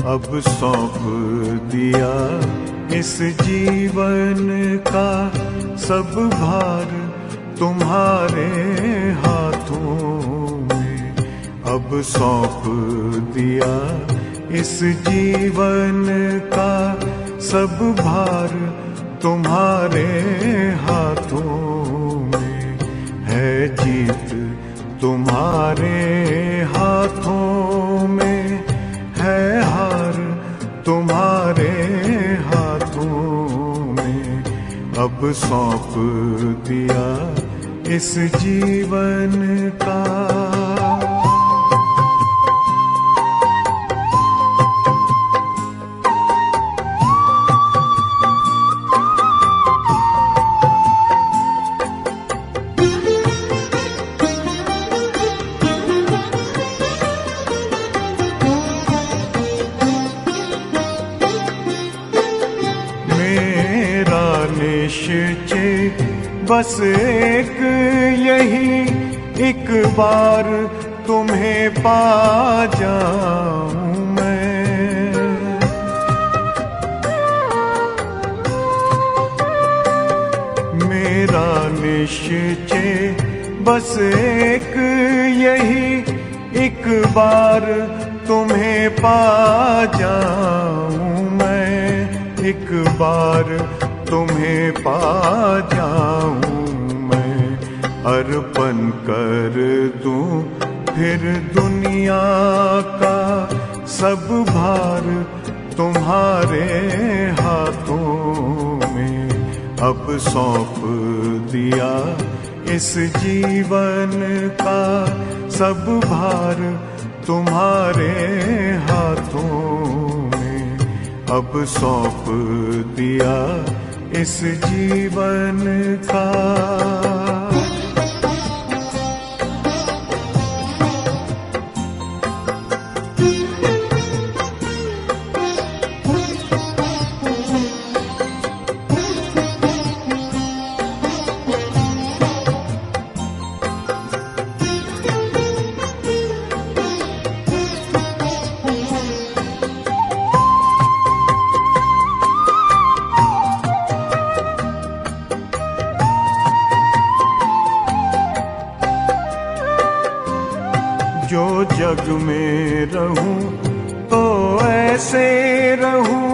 अब सौंप दिया इस जीवन का सब भार तुम्हारे हाथों में। अब सौंप दिया इस जीवन का सब भार तुम्हारे हाथों में। है जीत तुम्हारे हाथों में, है हार तुम्हारे हाथों में। अब सौंप दिया इस जीवन का। निश्चय बस एक यही, एक बार तुम्हें पा जाऊं मैं। मेरा निश्चय बस एक यही, एक बार तुम्हें पा जाऊं मैं। एक बार तुम्हें पा जाऊं मैं। अर्पण कर दूं फिर दुनिया का सब भार तुम्हारे हाथों में। अब सौंप दिया इस जीवन का सब भार तुम्हारे हाथों में। अब सौंप दिया इस जीवन का। जो जग में रहूं तो ऐसे रहूं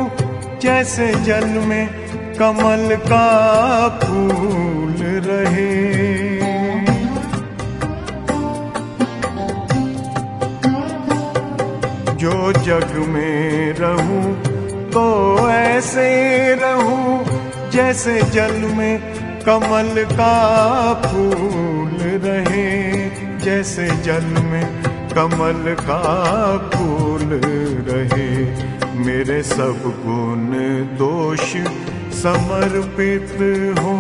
जैसे जल में कमल का फूल रहे। जो जग में रहूं तो ऐसे रहूं जैसे जल में कमल का फूल रहे। जैसे जल में कमल का फूल रहे। मेरे सब गुण दोष समर्पित हो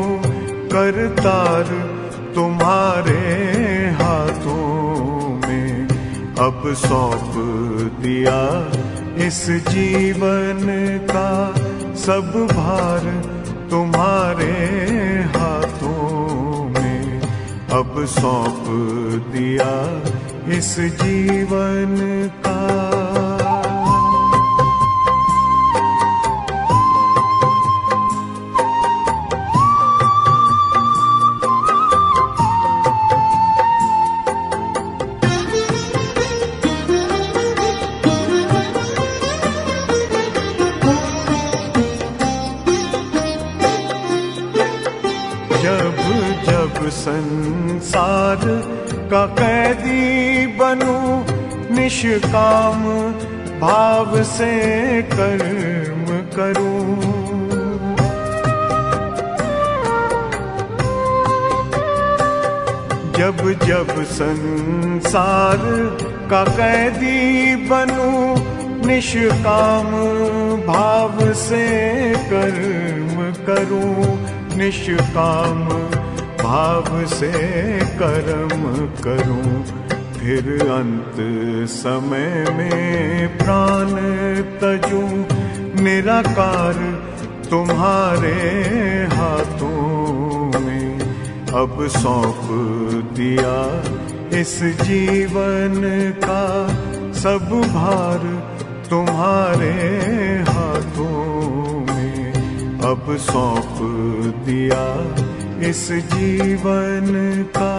करतार तुम्हारे हाथों में। अब सौंप दिया इस जीवन का सब भार तुम्हारे हाथों में। अब सौंप दिया इस जीवन का। जब जब संसार का कैदी बनूं निष्काम भाव से कर्म करूं। जब जब संसार का कैदी बनूं, निष्काम भाव से कर्म करूं, निष्काम भाव से कर्म करूं। फिर अंत समय में प्राण तजूं, निराकार तुम्हारे हाथों में। अब सौंप दिया इस जीवन का सब भार तुम्हारे हाथों में। अब सौंप दिया इस जीवन का।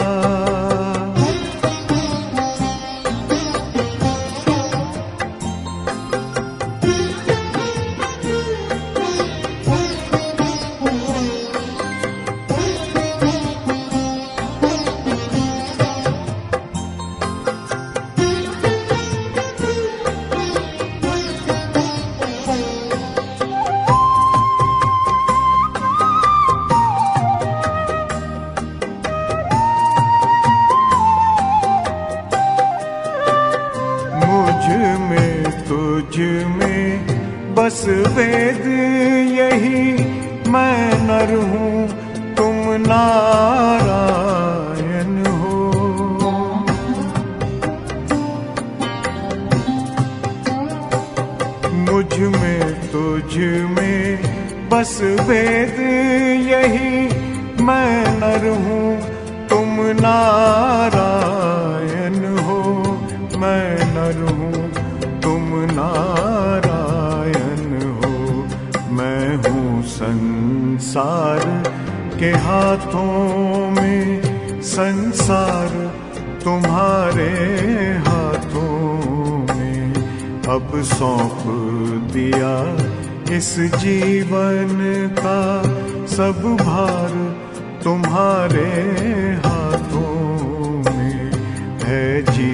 तुझ में बस वेद यही, मैं नर हूँ तुम नारायण हो। मुझ में तुझ में बस वेद यही, मैं नर हूँ तुम नारायण हो। मैं नर हूँ तुम नारायण हो। मैं हूँ संसार के हाथों में, संसार तुम्हारे हाथों में। अब सौंप दिया इस जीवन का सब भार तुम्हारे हाथों में है। जी